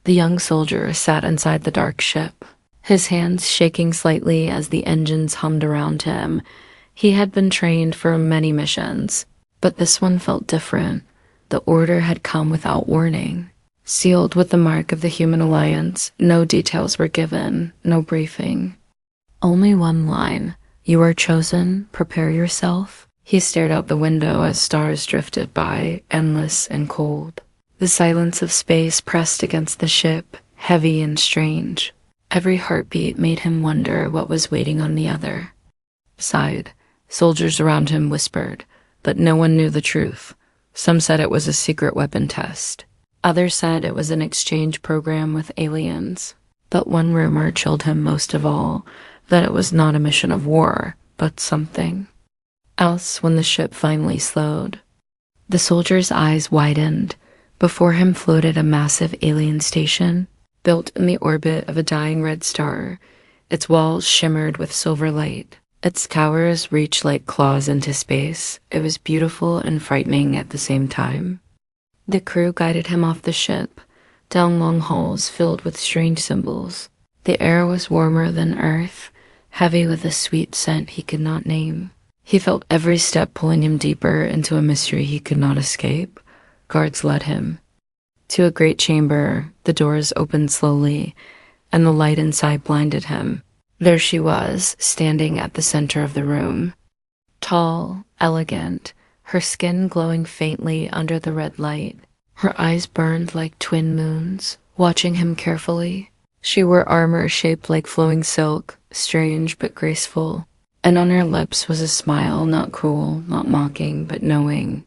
The young soldier sat inside the dark ship, his hands shaking slightly as the engines hummed around him. He had been trained for many missions, but this one felt different. The order had come without warning. Sealed with the mark of the Human Alliance, no details were given, no briefing. Only one line: "You are chosen, prepare yourself." He stared out the window as stars drifted by, endless and cold. The silence of space pressed against the ship, heavy and strange. Every heartbeat made him wonder what was waiting on the other. Sighed. Soldiers around him whispered, but no one knew the truth. Some said it was a secret weapon test. Others said it was an exchange program with aliens. But one rumor chilled him most of all, that it was not a mission of war, but something else. When the ship finally slowed, the soldier's eyes widened. Before him floated a massive alien station, built in the orbit of a dying red star. Its walls shimmered with silver light. Its towers reached like claws into space. It was beautiful and frightening at the same time. The crew guided him off the ship, down long halls filled with strange symbols. The air was warmer than Earth, heavy with a sweet scent he could not name. He felt every step pulling him deeper into a mystery he could not escape. Guards led him to a great chamber. The doors opened slowly, and the light inside blinded him. There she was, standing at the center of the room. Tall, elegant, her skin glowing faintly under the red light. Her eyes burned like twin moons, watching him carefully. She wore armor shaped like flowing silk, strange but graceful. And on her lips was a smile, not cruel, not mocking, but knowing.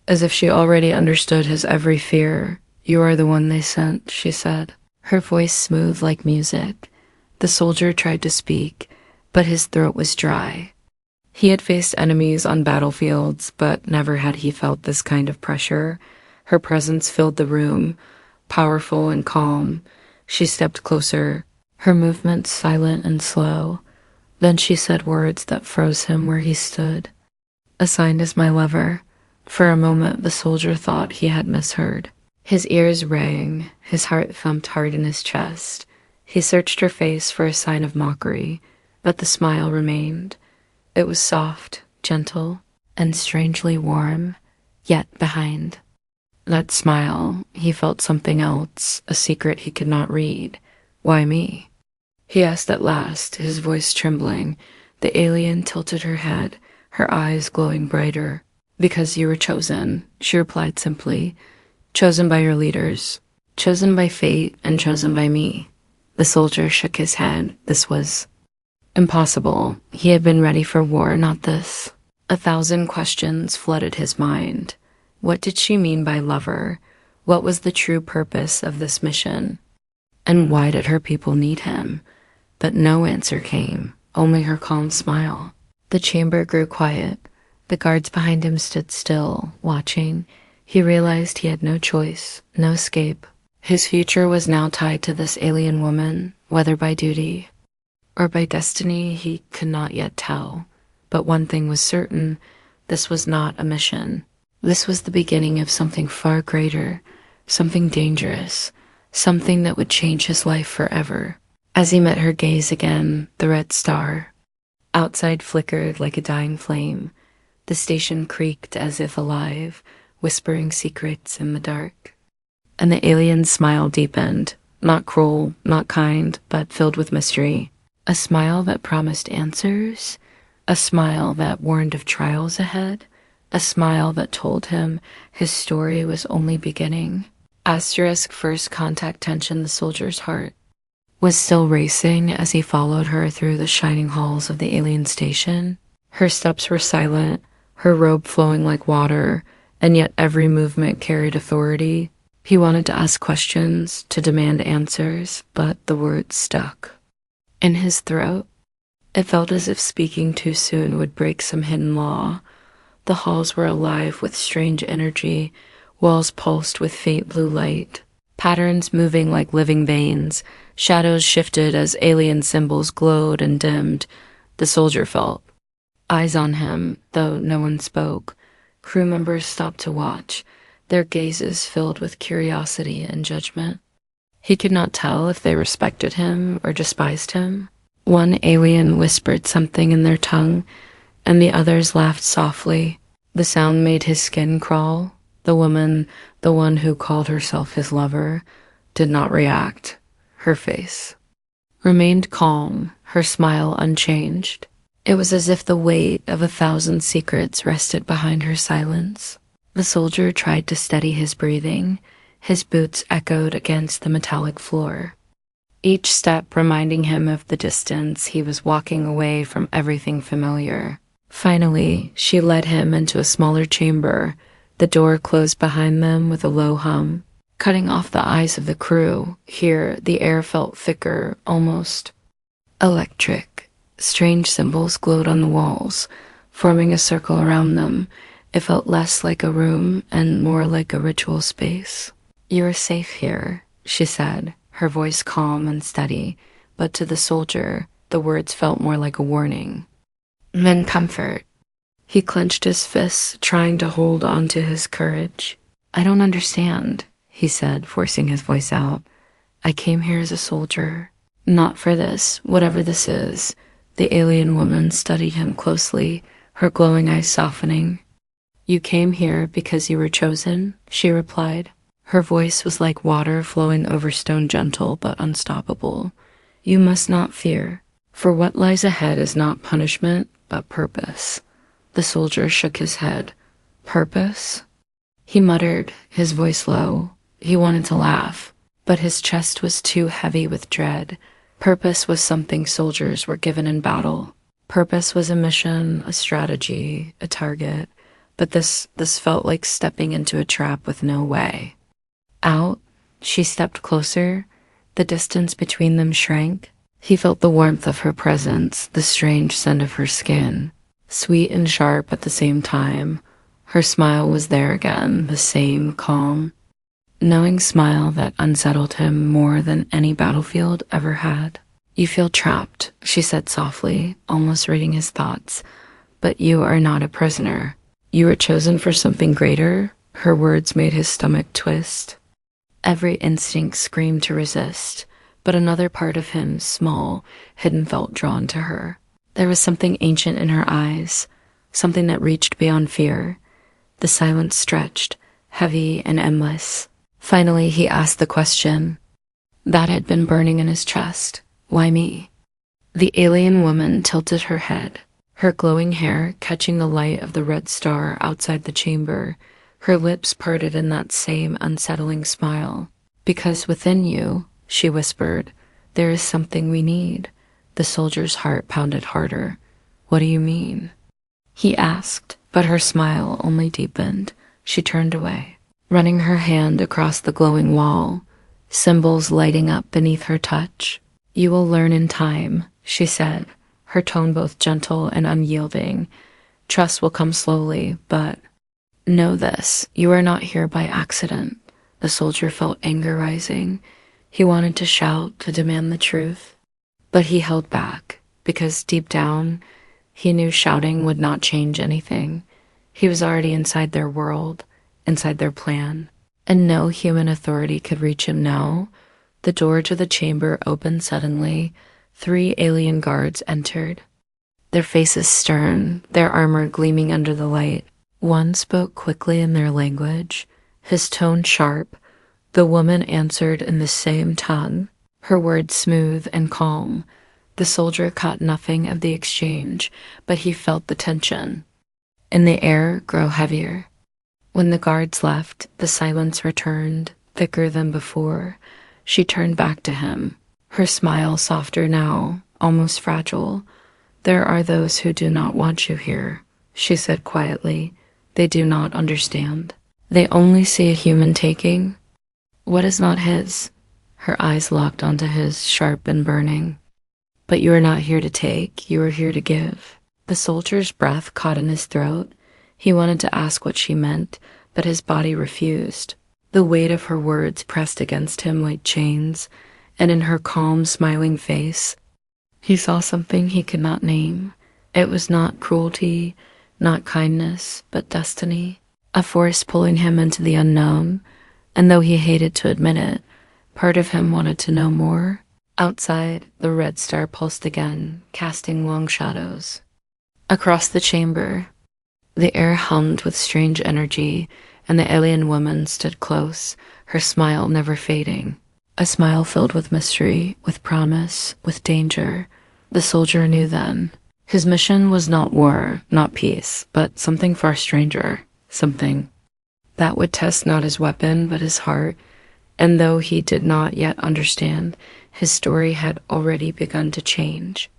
As if she already understood his every fear. "You are the one they sent," she said, her voice smooth like music. The soldier tried to speak, but his throat was dry. He had faced enemies on battlefields, but never had he felt this kind of pressure. Her presence filled the room, powerful and calm. She stepped closer, her movements silent and slow. Then she said words that froze him where he stood. "Assigned as my lover." For a moment, the soldier thought he had misheard. His ears rang, his heart thumped hard in his chest. He searched her face for a sign of mockery, but the smile remained. It was soft, gentle, and strangely warm, yet behind that smile, he felt something else, a secret he could not read. "Why me?" he asked at last, his voice trembling. The alien tilted her head, her eyes glowing brighter. "Because you were chosen," she replied simply. "Chosen by your leaders, chosen by fate, and chosen by me." The soldier shook his head. This was impossible. He had been ready for war, not this. 1,000 questions flooded his mind. What did she mean by lover? What was the true purpose of this mission? And why did her people need him? But no answer came, only her calm smile. The chamber grew quiet. The guards behind him stood still, watching. He realized he had no choice, no escape. His future was now tied to this alien woman, whether by duty or by destiny, he could not yet tell. But one thing was certain: this was not a mission. This was the beginning of something far greater, something dangerous, something that would change his life forever. As he met her gaze again, the red star outside flickered like a dying flame. The station creaked as if alive, whispering secrets in the dark. And the alien's smile deepened, not cruel, not kind, but filled with mystery. A smile that promised answers, a smile that warned of trials ahead, a smile that told him his story was only beginning. Asterisk first contact tension. The soldier's heart was still racing as he followed her through the shining halls of the alien station. Her steps were silent, her robe flowing like water, and yet every movement carried authority. He wanted to ask questions, to demand answers, but the words stuck in his throat. It felt as if speaking too soon would break some hidden law. The halls were alive with strange energy, walls pulsed with faint blue light, patterns moving like living veins. Shadows shifted as alien symbols glowed and dimmed. The soldier felt eyes on him, though no one spoke. Crew members stopped to watch, their gazes filled with curiosity and judgment. He could not tell if they respected him or despised him. One alien whispered something in their tongue, and the others laughed softly. The sound made his skin crawl. The woman, the one who called herself his lover, did not react. Her face remained calm, her smile unchanged. It was as if the weight of 1,000 secrets rested behind her silence. The soldier tried to steady his breathing. His boots echoed against the metallic floor, each step reminding him of the distance he was walking away from everything familiar. Finally, she led him into a smaller chamber. The door closed behind them with a low hum, cutting off the eyes of the crew. Here, the air felt thicker, almost electric. Strange symbols glowed on the walls, forming a circle around them. It felt less like a room and more like a ritual space. "You are safe here," she said, her voice calm and steady, but to the soldier, the words felt more like a warning. "Men comfort." He clenched his fists, trying to hold on to his courage. "I don't understand," he said, forcing his voice out. "I came here as a soldier. Not for this, whatever this is." The alien woman studied him closely, her glowing eyes softening. "You came here because you were chosen," she replied. Her voice was like water flowing over stone, gentle but unstoppable. "You must not fear, for what lies ahead is not punishment, but purpose." The soldier shook his head. "Purpose?" He muttered, his voice low. He wanted to laugh, but his chest was too heavy with dread. Purpose was something soldiers were given in battle. Purpose was a mission, a strategy, a target. But this felt like stepping into a trap with no way out. She stepped closer. The distance between them shrank. He felt the warmth of her presence, the strange scent of her skin, sweet and sharp at the same time. Her smile was there again, the same calm, knowing smile that unsettled him more than any battlefield ever had. "You feel trapped," she said softly, almost reading his thoughts. "But you are not a prisoner. You were chosen for something greater." Her words made his stomach twist. Every instinct screamed to resist, but another part of him, small, hidden, felt drawn to her. There was something ancient in her eyes, something that reached beyond fear. The silence stretched, heavy and endless. Finally, he asked the question that had been burning in his chest. "Why me?" The alien woman tilted her head, her glowing hair catching the light of the red star outside the chamber. Her lips parted in that same unsettling smile. "Because within you," she whispered, "there is something we need." The soldier's heart pounded harder. "What do you mean?" he asked, but her smile only deepened. She turned away, running her hand across the glowing wall, symbols lighting up beneath her touch. "You will learn in time," she said, her tone both gentle and unyielding. "Trust will come slowly, but know this, you are not here by accident." The soldier felt anger rising. He wanted to shout, to demand the truth, but he held back, because deep down, he knew shouting would not change anything. He was already inside their world, inside their plan, and no human authority could reach him now. The door to the chamber opened suddenly. 3 alien guards entered, their faces stern, their armor gleaming under the light. One spoke quickly in their language, his tone sharp. The woman answered in the same tongue, her words smooth and calm. The soldier caught nothing of the exchange, but he felt the tension in the air grow heavier. When the guards left, the silence returned, thicker than before. She turned back to him, her smile softer now, almost fragile. "There are those who do not want you here," she said quietly. "They do not understand. They only see a human taking what is not his." Her eyes locked onto his, sharp and burning. "But you are not here to take, you are here to give." The soldier's breath caught in his throat. He wanted to ask what she meant, but his body refused. The weight of her words pressed against him like chains, and in her calm, smiling face, he saw something he could not name. It was not cruelty, not kindness, but destiny, a force pulling him into the unknown. And though he hated to admit it, Part of him wanted to know more. Outside, the red star pulsed again, casting long shadows. Across the chamber, the air hummed with strange energy, and the alien woman stood close, her smile never fading. A smile filled with mystery, with promise, with danger. The soldier knew then. His mission was not war, not peace, but something far stranger. Something that would test not his weapon, but his heart. And though he did not yet understand, his story had already begun to change.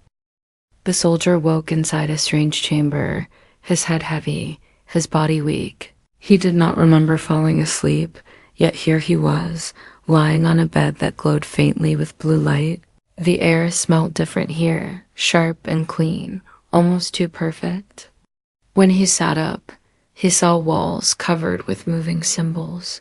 The soldier woke inside a strange chamber, his head heavy, his body weak. He did not remember falling asleep, yet here he was, lying on a bed that glowed faintly with blue light. The air smelt different here, sharp and clean, almost too perfect. When he sat up, he saw walls covered with moving symbols,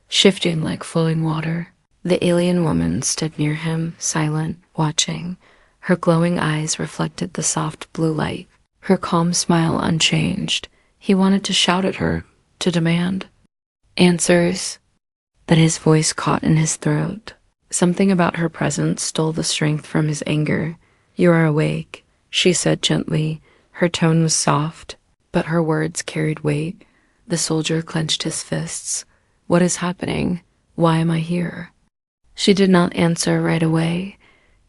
shifting like flowing water. The alien woman stood near him, silent, watching. Her glowing eyes reflected the soft blue light, her calm smile unchanged. He wanted to shout at her, to demand answers, but his voice caught in his throat. Something about her presence stole the strength from his anger. "You are awake," she said gently. Her tone was soft, but her words carried weight. The soldier clenched his fists. "What is happening? Why am I here?" She did not answer right away.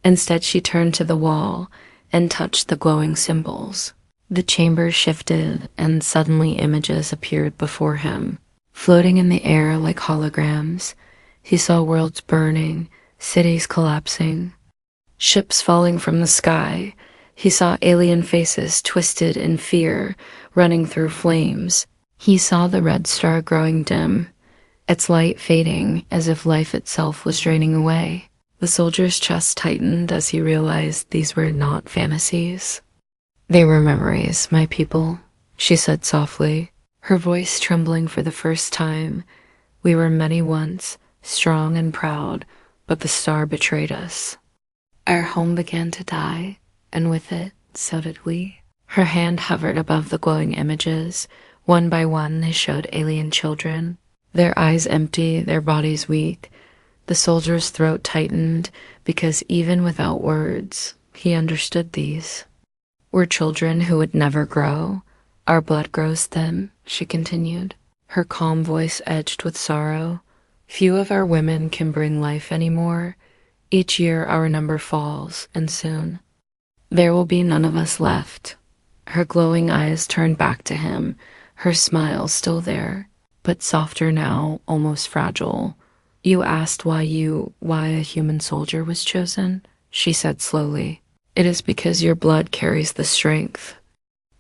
Instead, she turned to the wall and touched the glowing symbols. The chamber shifted, and suddenly images appeared before him, floating in the air like holograms. He saw worlds burning, cities collapsing, ships falling from the sky. He saw alien faces twisted in fear, running through flames. He saw the red star growing dim, its light fading as if life itself was draining away. The soldier's chest tightened as he realized these were not fantasies. "They were memories, my people," she said softly, her voice trembling for the first time. "We were many once, strong and proud, but the star betrayed us. Our home began to die, and with it, so did we." Her hand hovered above the glowing images. One by one, they showed alien children, their eyes empty, their bodies weak. The soldier's throat tightened because even without words, he understood these. "We're children who would never grow. Our blood grows thin," she continued, her calm voice edged with sorrow. "Few of our women can bring life anymore. Each year our number falls, and soon there will be none of us left." Her glowing eyes turned back to him, her smile still there, but softer now, almost fragile. "You asked why a human soldier was chosen," she said slowly. "It is because your blood carries the strength.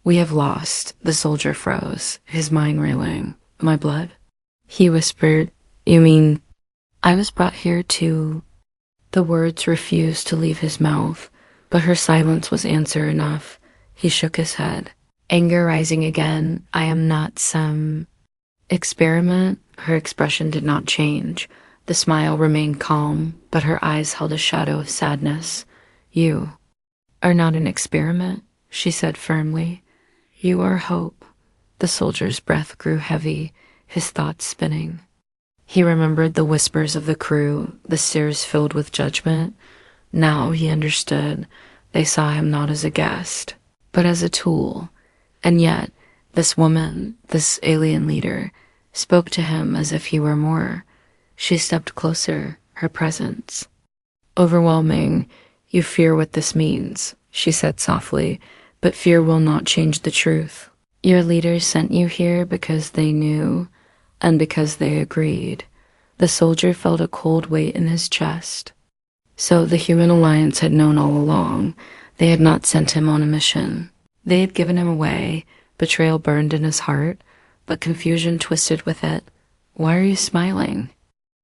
We have lost." The soldier froze, his mind reeling. "My blood?" He whispered. "You mean I was brought here to—" The words refused to leave his mouth, but her silence was answer enough. He shook his head, anger rising again. "I am not some experiment." Her expression did not change. The smile remained calm, but her eyes held a shadow of sadness. "You are not an experiment," she said firmly. "You are hope." The soldier's breath grew heavy, his thoughts spinning. He remembered the whispers of the crew, the stares filled with judgment. Now he understood. They saw him not as a guest, but as a tool. And yet, this woman, this alien leader, spoke to him as if he were more. She stepped closer, her presence overwhelming. "You fear what this means," she said softly, "but fear will not change the truth. Your leaders sent you here because they knew, and because they agreed." The soldier felt a cold weight in his chest. So the Human Alliance had known all along. They had not sent him on a mission. They had given him away. Betrayal burned in his heart, but confusion twisted with it. "Why are you smiling?"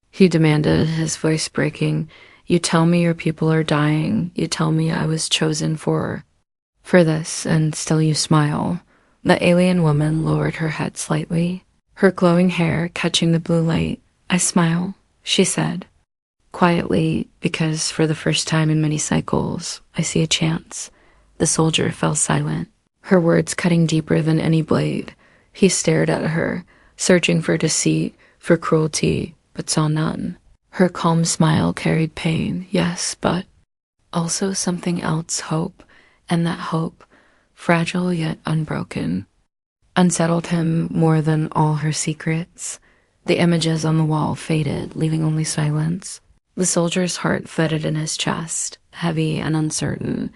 he demanded, his voice breaking. "You tell me your people are dying. You tell me I was chosen for this, and still you smile." The alien woman lowered her head slightly, her glowing hair catching the blue light. "I smile," she said, quietly, "because for the first time in many cycles, I see a chance." The soldier fell silent, her words cutting deeper than any blade. He stared at her, searching for deceit, for cruelty, but saw none. Her calm smile carried pain, yes, but also something else, hope, and that hope, fragile yet unbroken, unsettled him more than all her secrets. The images on the wall faded, leaving only silence. The soldier's heart thudded in his chest, heavy and uncertain.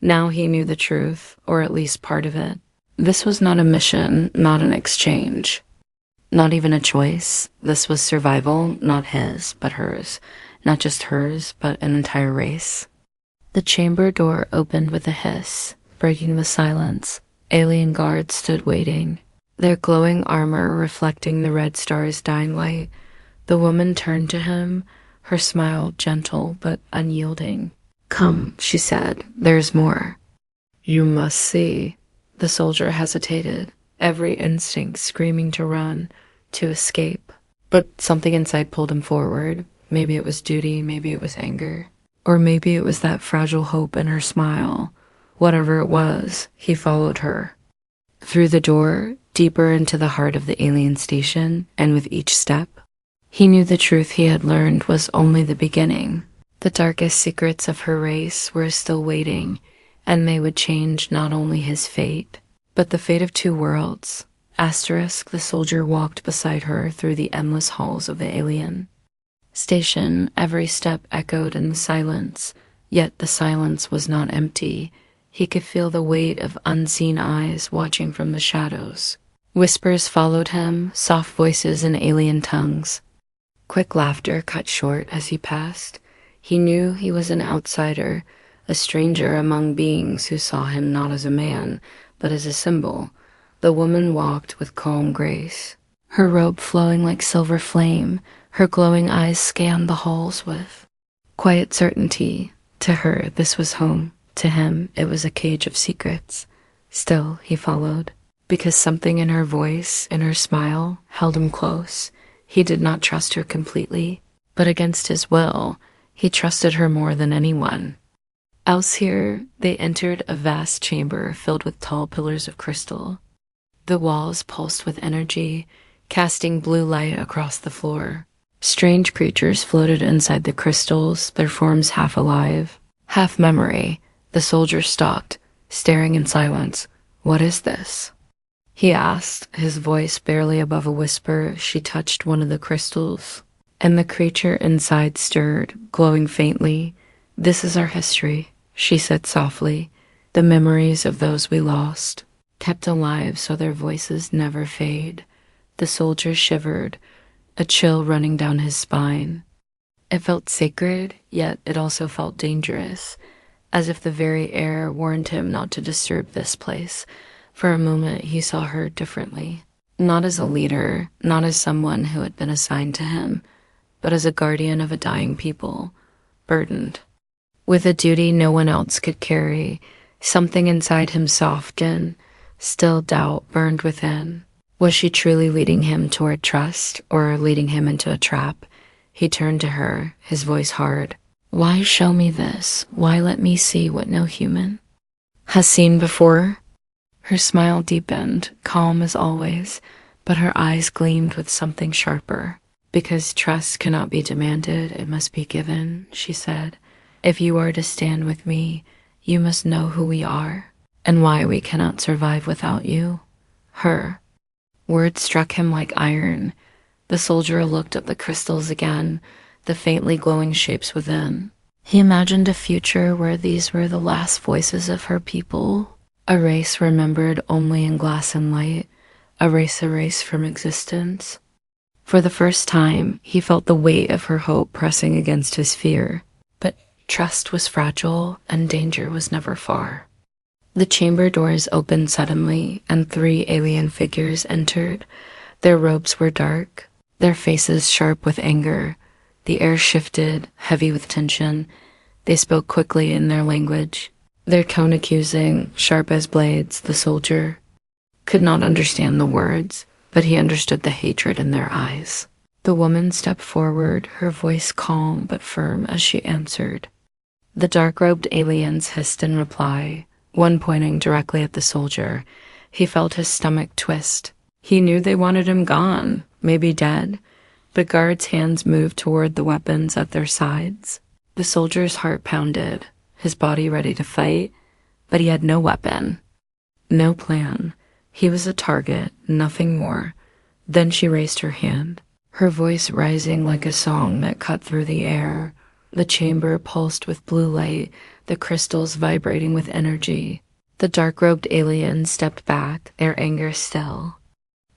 Now he knew the truth, or at least part of it. This was not a mission, not an exchange, not even a choice. This was survival, not his, but hers. Not just hers, but an entire race. The chamber door opened with a hiss, breaking the silence. Alien guards stood waiting, their glowing armor reflecting the red star's dying light. The woman turned to him, her smile gentle but unyielding. "Come," she said, "there's more." "You must see." The soldier hesitated, every instinct screaming to run, to escape. But something inside pulled him forward. Maybe it was duty, maybe it was anger. Or maybe it was that fragile hope in her smile. Whatever it was, he followed her. Through the door, deeper into the heart of the alien station, and with each step, he knew the truth he had learned was only the beginning. The darkest secrets of her race were still waiting, and they would change not only his fate, but the fate of two worlds. Asterisk, the soldier walked beside her through the endless halls of the alien station. Every step echoed in the silence, yet the silence was not empty. He could feel the weight of unseen eyes watching from the shadows. Whispers followed him, soft voices in alien tongues. Quick laughter cut short as he passed. He knew he was an outsider, a stranger among beings who saw him not as a man, but as a symbol. The woman walked with calm grace, her robe flowing like silver flame. Her glowing eyes scanned the halls with quiet certainty. To her, this was home. To him, it was a cage of secrets. Still, he followed, because something in her voice, in her smile, held him close. He did not trust her completely, but against his will, he trusted her more than anyone. Else here, they entered a vast chamber filled with tall pillars of crystal. The walls pulsed with energy, casting blue light across the floor. Strange creatures floated inside the crystals, their forms half alive, half memory. The soldier stopped, staring in silence. "What is this?" he asked, his voice barely above a whisper. She touched one of the crystals, and the creature inside stirred, glowing faintly. "This is our history," she said softly. "The memories of those we lost, kept alive so their voices never fade." The soldier shivered, a chill running down his spine. It felt sacred, yet it also felt dangerous, as if the very air warned him not to disturb this place. For a moment, he saw her differently. Not as a leader, not as someone who had been assigned to him, but as a guardian of a dying people, burdened with a duty no one else could carry. Something inside him softened, still doubt burned within. Was she truly leading him toward trust, or leading him into a trap? He turned to her, his voice hard. "Why show me this? Why let me see what no human has seen before?" Her smile deepened, calm as always, but her eyes gleamed with something sharper. "Because trust cannot be demanded, it must be given," she said. "If you are to stand with me, you must know who we are, and why we cannot survive without you." Her words struck him like iron. The soldier looked at the crystals again, the faintly glowing shapes within. He imagined a future where these were the last voices of her people, a race remembered only in glass and light, a race erased from existence. For the first time, he felt the weight of her hope pressing against his fear. But trust was fragile, and danger was never far. The chamber doors opened suddenly, and 3 alien figures entered. Their robes were dark, their faces sharp with anger. The air shifted, heavy with tension. They spoke quickly in their language, their tone accusing, sharp as blades. The soldier could not understand the words, but he understood the hatred in their eyes. The woman stepped forward, her voice calm but firm as she answered. The dark-robed aliens hissed in reply, one pointing directly at the soldier. He felt his stomach twist. He knew they wanted him gone, maybe dead, The guard's hands moved toward the weapons at their sides. The soldier's heart pounded, his body ready to fight, but he had no weapon, no plan. He was a target, nothing more. Then she raised her hand, her voice rising like a song that cut through the air. The chamber pulsed with blue light, the crystals vibrating with energy. The dark-robed aliens stepped back, their anger still,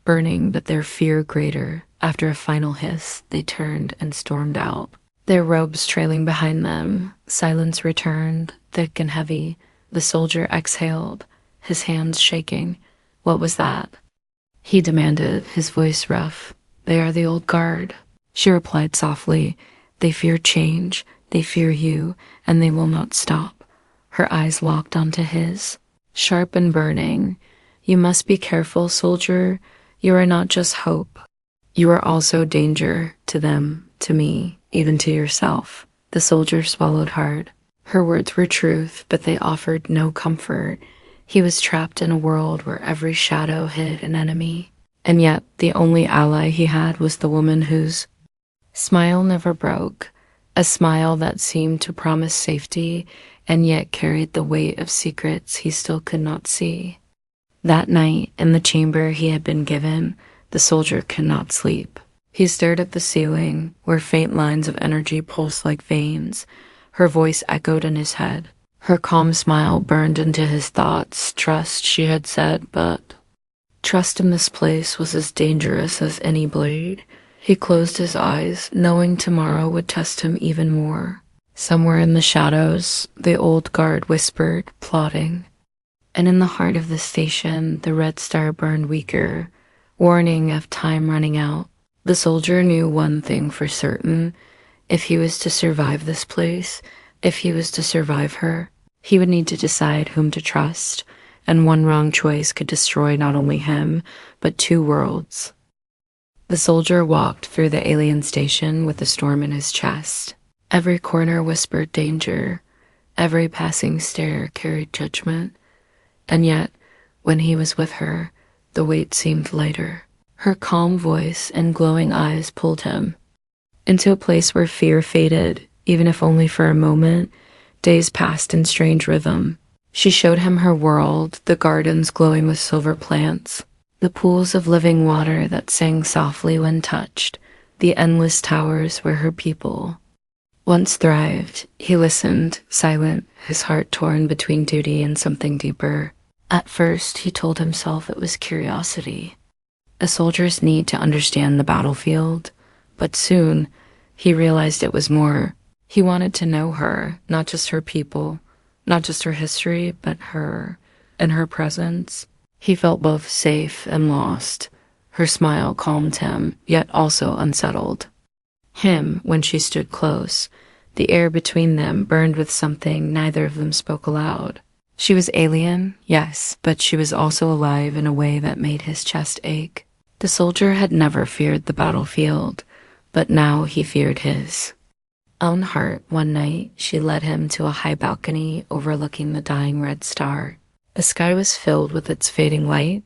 burning but their fear greater. After a final hiss, they turned and stormed out, their robes trailing behind them. Silence returned, thick and heavy. The soldier exhaled, his hands shaking. What was that? He demanded, his voice rough. They are the old guard. She replied softly. They fear change, they fear you, and they will not stop. Her eyes locked onto his, sharp and burning. You must be careful, soldier. You are not just hope. You are also danger to them, to me, even to yourself. The soldier swallowed hard. Her words were truth, but they offered no comfort. He was trapped in a world where every shadow hid an enemy. And yet, the only ally he had was the woman whose smile never broke, a smile that seemed to promise safety and yet carried the weight of secrets he still could not see. That night, in the chamber he had been given, the soldier could not sleep. He stared at the ceiling, where faint lines of energy pulsed like veins. Her voice echoed in his head. Her calm smile burned into his thoughts. Trust, she had said, but trust in this place was as dangerous as any blade. He closed his eyes, knowing tomorrow would test him even more. Somewhere in the shadows, the old guard whispered, plotting. And in the heart of the station, the red star burned weaker, warning of time running out. The soldier knew one thing for certain. If he was to survive this place, if he was to survive her, he would need to decide whom to trust, and one wrong choice could destroy not only him, but two worlds. The soldier walked through the alien station with the storm in his chest. Every corner whispered danger. Every passing stare carried judgment. And yet, when he was with her, the weight seemed lighter. Her calm voice and glowing eyes pulled him into a place where fear faded, even if only for a moment. Days passed in strange rhythm. She showed him her world, the gardens glowing with silver plants, the pools of living water that sang softly when touched, the endless towers where her people once thrived. He listened, silent, his heart torn between duty and something deeper. At first, he told himself it was curiosity, a soldier's need to understand the battlefield, but soon he realized it was more. He wanted to know her, not just her people, not just her history, but her and her presence. He felt both safe and lost. Her smile calmed him, yet also unsettled him when she stood close. The air between them burned with something neither of them spoke aloud. She was alien, yes, but she was also alive in a way that made his chest ache. The soldier had never feared the battlefield, but now he feared his own heart. One night, she led him to a high balcony overlooking the dying red star. The sky was filled with its fading light,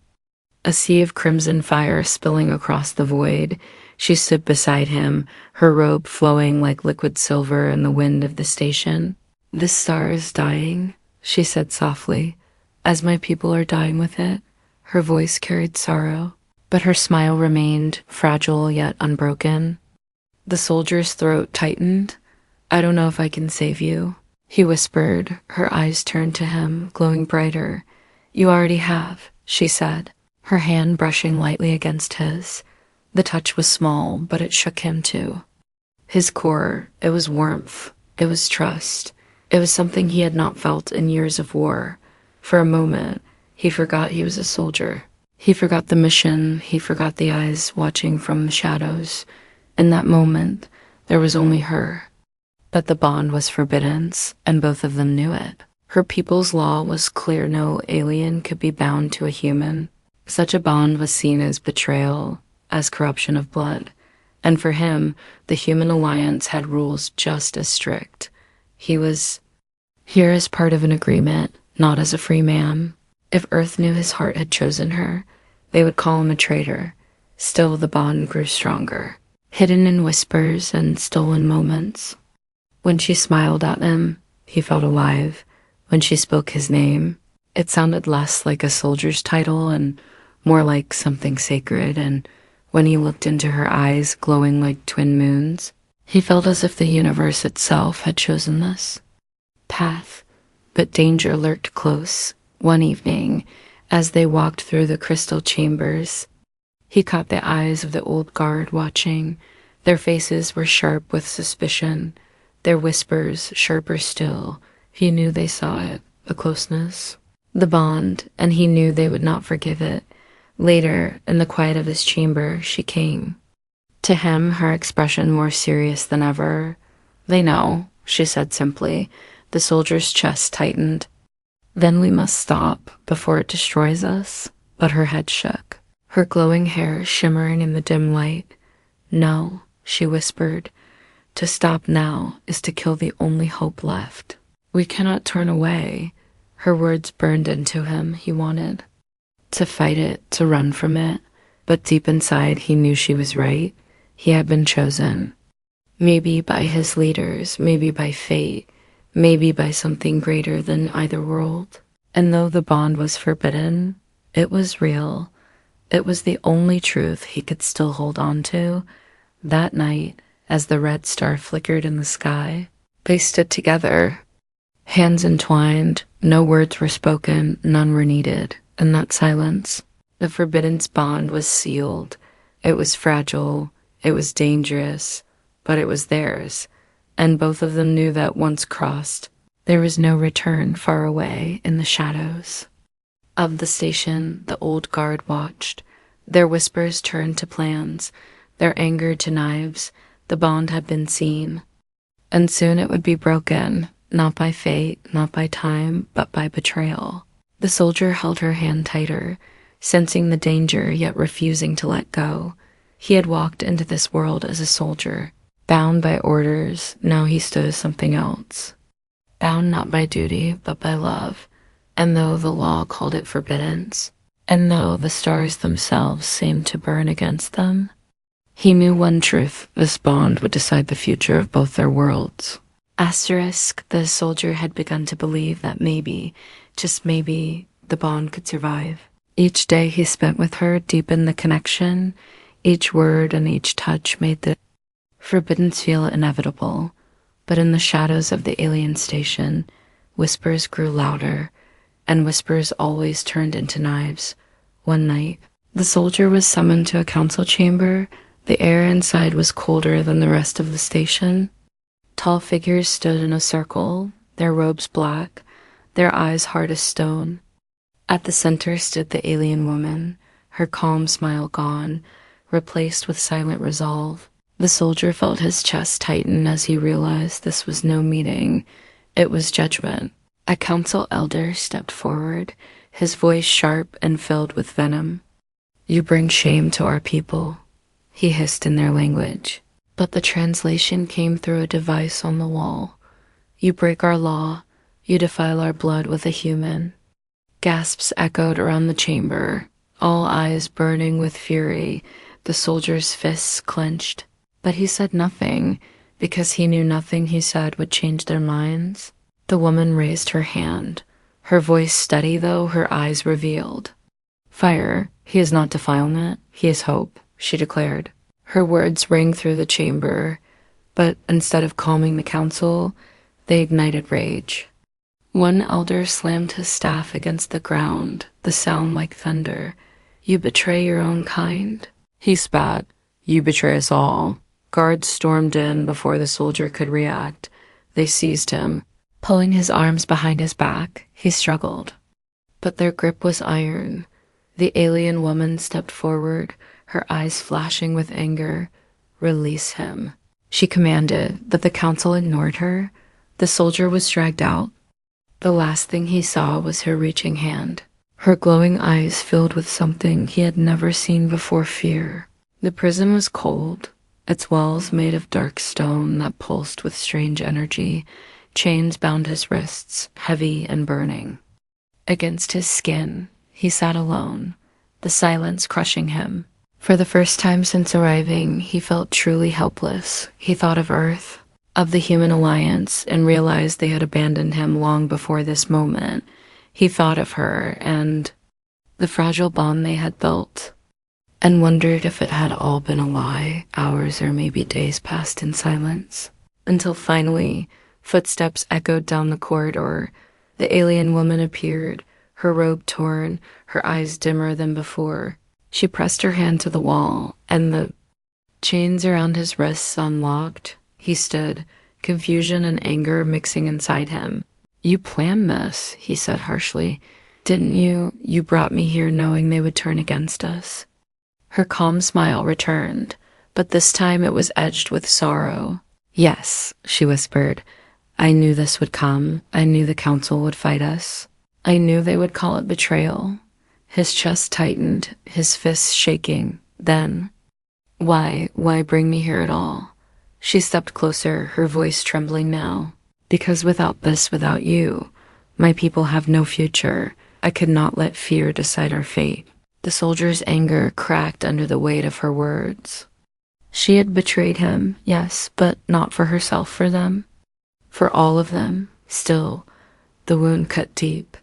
a sea of crimson fire spilling across the void. She stood beside him, her robe flowing like liquid silver in the wind of the station. "This star is dying," she said softly, "as my people are dying with it." Her voice carried sorrow, but her smile remained fragile yet unbroken. The soldier's throat tightened. "I don't know if I can save you," he whispered, her eyes turned to him, glowing brighter. "You already have," she said, her hand brushing lightly against his. The touch was small, but it shook him too. His core, it was warmth, it was trust. It was something he had not felt in years of war. For a moment, he forgot he was a soldier. He forgot the mission, he forgot the eyes watching from the shadows. In that moment, there was only her. But the bond was forbidden, and both of them knew it. Her people's law was clear: no alien could be bound to a human. Such a bond was seen as betrayal, as corruption of blood. And for him, the human alliance had rules just as strict. He was here as part of an agreement, not as a free man. If Earth knew his heart had chosen her, they would call him a traitor. Still, the bond grew stronger. hidden in whispers and stolen moments. When she smiled at him, he felt alive. When she spoke his name, it sounded less like a soldier's title and more like something sacred. And when he looked into her eyes, glowing like twin moons, he felt as if the universe itself had chosen this path. But danger lurked close. One evening, as they walked through the crystal chambers, he caught the eyes of the old guard watching. Their faces were sharp with suspicion, their whispers sharper still. He knew they saw it, the closeness, the bond, and he knew they would not forgive it. Later, in the quiet of his chamber, she came. To him, her expression more serious than ever. "They know," she said simply. The soldier's chest tightened. "Then we must stop before it destroys us." But her head shook, her glowing hair shimmering in the dim light. "No," she whispered. "To stop now is to kill the only hope left. We cannot turn away." Her words burned into him. He wanted to fight it, to run from it. But deep inside, he knew she was right. He had been chosen. Maybe by his leaders, maybe by fate, maybe by something greater than either world. And though the bond was forbidden, it was real. It was the only truth he could still hold on to. That night, as the red star flickered in the sky, they stood together, hands entwined. No words were spoken, none were needed. In that silence, the forbidden bond was sealed. It was fragile, it was dangerous, but it was theirs. And both of them knew that once crossed, there was no return. Far away in the shadows of the station, the old guard watched. Their whispers turned to plans, their anger to knives. The bond had been seen, and soon it would be broken, not by fate, not by time, but by betrayal. The soldier held her hand tighter, sensing the danger yet refusing to let go. He had walked into this world as a soldier, bound by orders. Now he stood as something else, bound not by duty, but by love. And though the law called it forbiddance, and though the stars themselves seemed to burn against them, he knew one truth: this bond would decide the future of both their worlds. Asterisk, the soldier had begun to believe that maybe, just maybe, the bond could survive. Each day he spent with her deepened the connection. Each word and each touch made the forbiddance feel inevitable. But in the shadows of the alien station, whispers grew louder, and whispers always turned into knives. One night, the soldier was summoned to a council chamber. The air inside was colder than the rest of the station. Tall figures stood in a circle, their robes black, their eyes hard as stone. At the center stood the alien woman, her calm smile gone, replaced with silent resolve. The soldier felt his chest tighten as he realized this was no meeting, it was judgment. A council elder stepped forward, his voice sharp and filled with venom. "You bring shame to our people," he hissed in their language. But the translation came through a device on the wall. "You break our law, you defile our blood with a human." Gasps echoed around the chamber, all eyes burning with fury. The soldier's fists clenched. But he said nothing, because he knew nothing he said would change their minds. The woman raised her hand, her voice steady though her eyes revealed. "Fire, he is not defilement, he is hope," she declared. Her words rang through the chamber, but instead of calming the council, they ignited rage. One elder slammed his staff against the ground, the sound like thunder. "You betray your own kind." He spat. "You betray us all." Guards stormed in before the soldier could react. They seized him. Pulling his arms behind his back, he struggled. But their grip was iron. The alien woman stepped forward, her eyes flashing with anger. "Release him," she commanded, but the council ignored her. The soldier was dragged out. The last thing he saw was her reaching hand, her glowing eyes filled with something he had never seen before: fear. The prison was cold, its walls made of dark stone that pulsed with strange energy. Chains bound his wrists, heavy and burning. Against his skin, he sat alone, the silence crushing him. For the first time since arriving, he felt truly helpless. He thought of Earth, of the human alliance, and realized they had abandoned him long before this moment. He thought of her and the fragile bond they had built, and wondered if it had all been a lie. Hours or maybe days passed in silence, until finally footsteps echoed down the corridor. The alien woman appeared, her robe torn, her eyes dimmer than before. She pressed her hand to the wall, and the chains around his wrists unlocked. He stood, confusion and anger mixing inside him. "You planned this," he said harshly. "Didn't you? You brought me here knowing they would turn against us." Her calm smile returned, but this time it was edged with sorrow. "Yes," she whispered. "I knew this would come. I knew the council would fight us. I knew they would call it betrayal." His chest tightened, his fists shaking. Then, why bring me here at all?" She stepped closer, her voice trembling now. "Because without this, without you, my people have no future. I could not let fear decide our fate." The soldier's anger cracked under the weight of her words. She had betrayed him, yes, but not for herself, for them. For all of them. Still, the wound cut deep.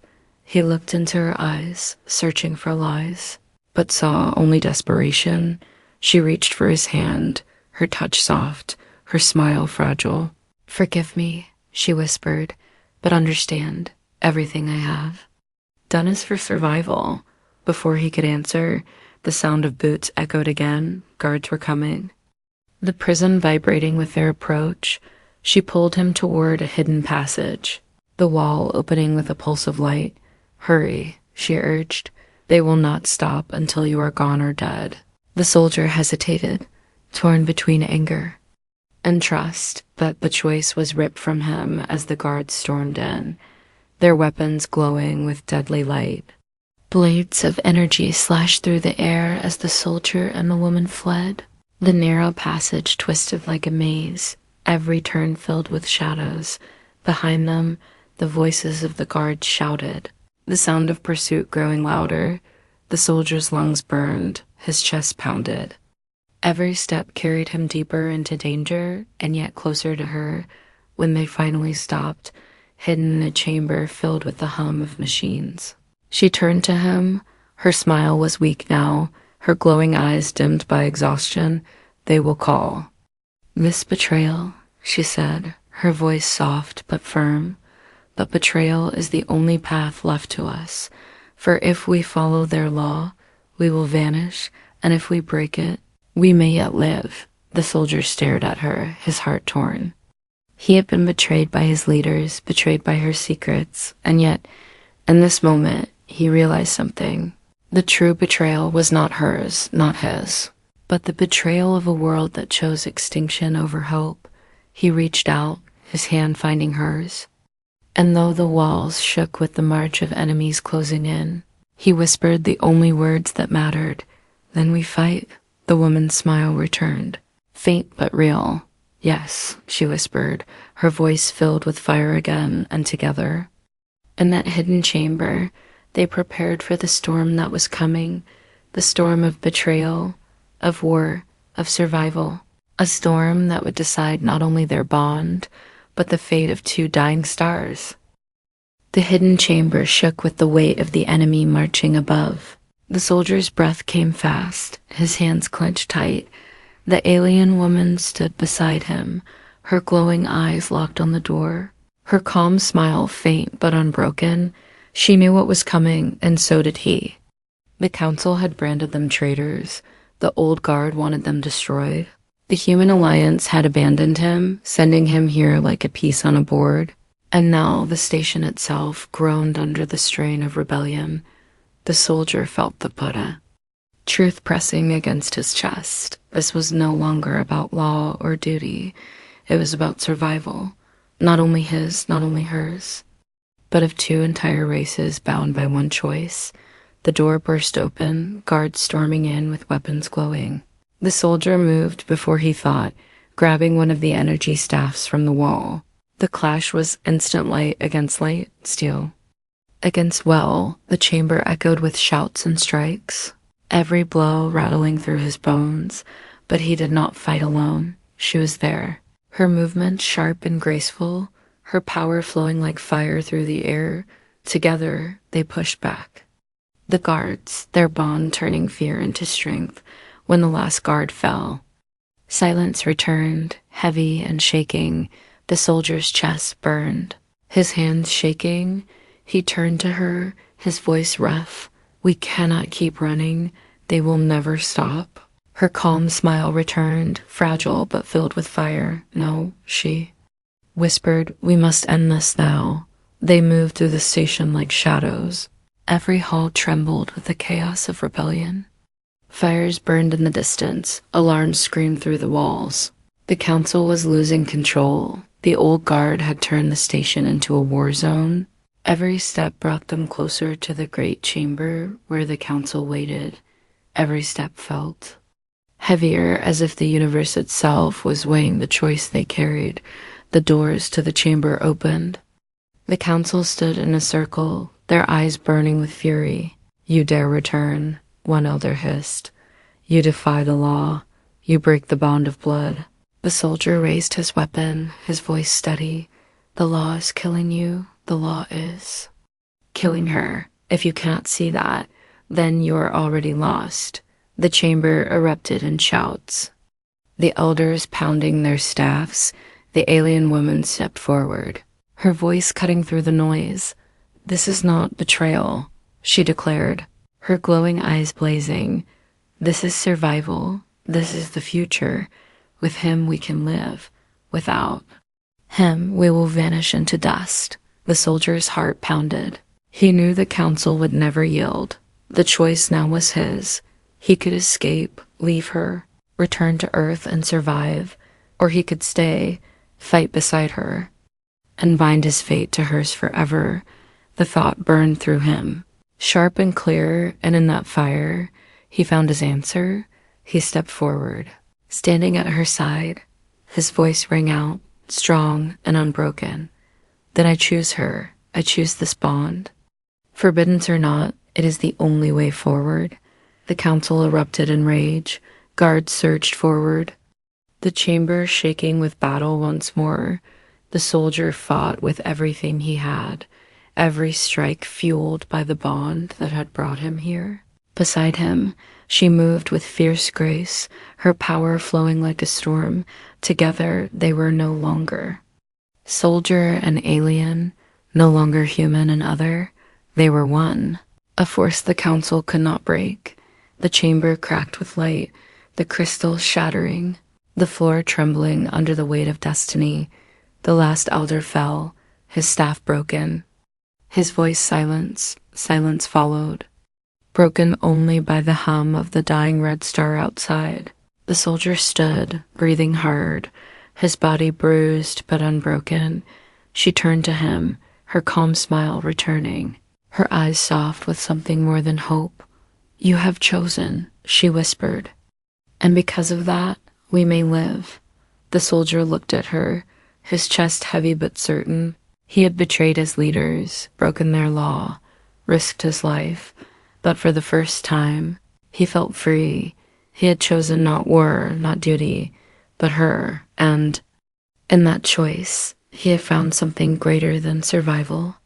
He looked into her eyes, searching for lies, but saw only desperation. She reached for his hand, her touch soft, her smile fragile. "Forgive me," she whispered, "but understand, everything I have done is for survival." Before he could answer, the sound of boots echoed again. Guards were coming, the prison vibrating with their approach. She pulled him toward a hidden passage, the wall opening with a pulse of light. "Hurry," she urged. "They will not stop until you are gone or dead." The soldier hesitated, torn between anger and trust, but the choice was ripped from him as the guards stormed in, their weapons glowing with deadly light. Blades of energy slashed through the air as the soldier and the woman fled. The narrow passage twisted like a maze, every turn filled with shadows. Behind them, the voices of the guards shouted, the sound of pursuit growing louder. The soldier's lungs burned, his chest pounded. Every step carried him deeper into danger, and yet closer to her. When they finally stopped, hidden in a chamber filled with the hum of machines, she turned to him. Her smile was weak now, her glowing eyes dimmed by exhaustion. "They will call this betrayal," she said, her voice soft but firm. "But betrayal is the only path left to us. For if we follow their law, we will vanish, and if we break it, we may yet live." The soldier stared at her, his heart torn. He had been betrayed by his leaders, betrayed by her secrets, and yet, in this moment, he realized something. The true betrayal was not hers, not his, but the betrayal of a world that chose extinction over hope. He reached out, his hand finding hers, and though the walls shook with the march of enemies closing in, he whispered the only words that mattered. "Then we fight." The woman's smile returned, faint but real. "Yes," she whispered, her voice filled with fire again, and together, in that hidden chamber, they prepared for the storm that was coming, the storm of betrayal, of war, of survival, a storm that would decide not only their bond, but the fate of two dying stars. The hidden chamber shook with the weight of the enemy marching above. The soldier's breath came fast, his hands clenched tight. The alien woman stood beside him, her glowing eyes locked on the door, her calm smile faint but unbroken. She knew what was coming, and so did he. The council had branded them traitors. The old guard wanted them destroyed. The human alliance had abandoned him, sending him here like a piece on a board. And now the station itself groaned under the strain of rebellion. The soldier felt the Buddha, truth pressing against his chest. This was no longer about law or duty. It was about survival. Not only his, not only hers, but of two entire races bound by one choice. The door burst open, guards storming in with weapons glowing. The soldier moved before he thought, grabbing one of the energy staffs from the wall. The clash was instant light against light, steel against well. The chamber echoed with shouts and strikes. every blow rattling through his bones, but he did not fight alone. She was there, her movements sharp and graceful, her power flowing like fire through the air. Together, they pushed back. The guards, their bond turning fear into strength. When the last guard fell, silence returned, heavy and shaking. The soldier's chest burned. His hands shaking, he turned to her, his voice rough. "We cannot keep running. They will never stop." Her calm smile returned, fragile but filled with fire. "No," she whispered, "we must end this now." They moved through the station like shadows. Every hall trembled with the chaos of rebellion. Fires burned in the distance, alarms screamed through the walls. The council was losing control. The old guard had turned the station into a war zone. Every step brought them closer to the great chamber where the council waited. Every step felt heavier, as if the universe itself was weighing the choice they carried. The doors to the chamber opened. The council stood in a circle, their eyes burning with fury. "You dare return," one elder hissed. "You defy the law. You break the bond of blood." The soldier raised his weapon, his voice steady. "The law is killing you. The law is killing her. If you cannot see that, then you are already lost." The chamber erupted in shouts. The elders pounding their staffs, the alien woman stepped forward, her voice cutting through the noise. "This is not betrayal," she declared, her glowing eyes blazing. "This is survival. This is the future. With him we can live. Without him we will vanish into dust." The soldier's heart pounded. He knew the council would never yield. The choice now was his. He could escape, leave her, return to Earth and survive, or he could stay, fight beside her, and bind his fate to hers forever. The thought burned through him, sharp and clear, and in that fire, he found his answer. He stepped forward, standing at her side. His voice rang out, strong and unbroken. "Then I choose her. I choose this bond. Forbidden or not, it is the only way forward." The council erupted in rage. Guards surged forward, the chamber shaking with battle once more. The soldier fought with everything he had, every strike fueled by the bond that had brought him here. Beside him, she moved with fierce grace, her power flowing like a storm. Together, they were no longer soldier and alien, no longer human and other. They were one, a force the council could not break. The chamber cracked with light, the crystal shattering, the floor trembling under the weight of destiny. The last elder fell, his staff broken, his voice silenced. Silence followed, broken only by the hum of the dying red star outside. The soldier stood, breathing hard, his body bruised but unbroken. She turned to him, her calm smile returning, her eyes soft with something more than hope. "You have chosen," she whispered, "and because of that, we may live." The soldier looked at her, his chest heavy but certain. He had betrayed his leaders, broken their law, risked his life, but for the first time, he felt free. He had chosen not war, not duty, but her, and in that choice, he had found something greater than survival.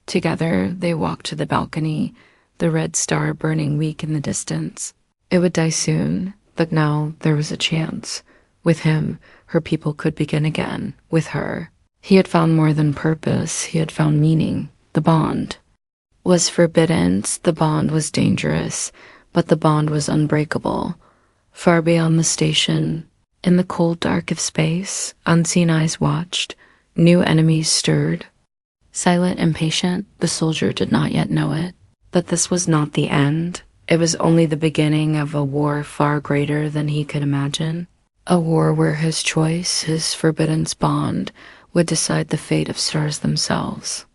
Together, they walked to the balcony, the red star burning weak in the distance. It would die soon, but now there was a chance. With him, her people could begin again. With her, he had found more than purpose. He had found meaning. The bond was forbidden. The bond was dangerous, but the bond was unbreakable. Far beyond the station, in the cold dark of space, unseen eyes watched. New enemies stirred. Silent and patient, the soldier did not yet know it. But this was not the end. It was only the beginning of a war far greater than he could imagine. A war where his choice, his forbidden bond, would decide the fate of stars themselves.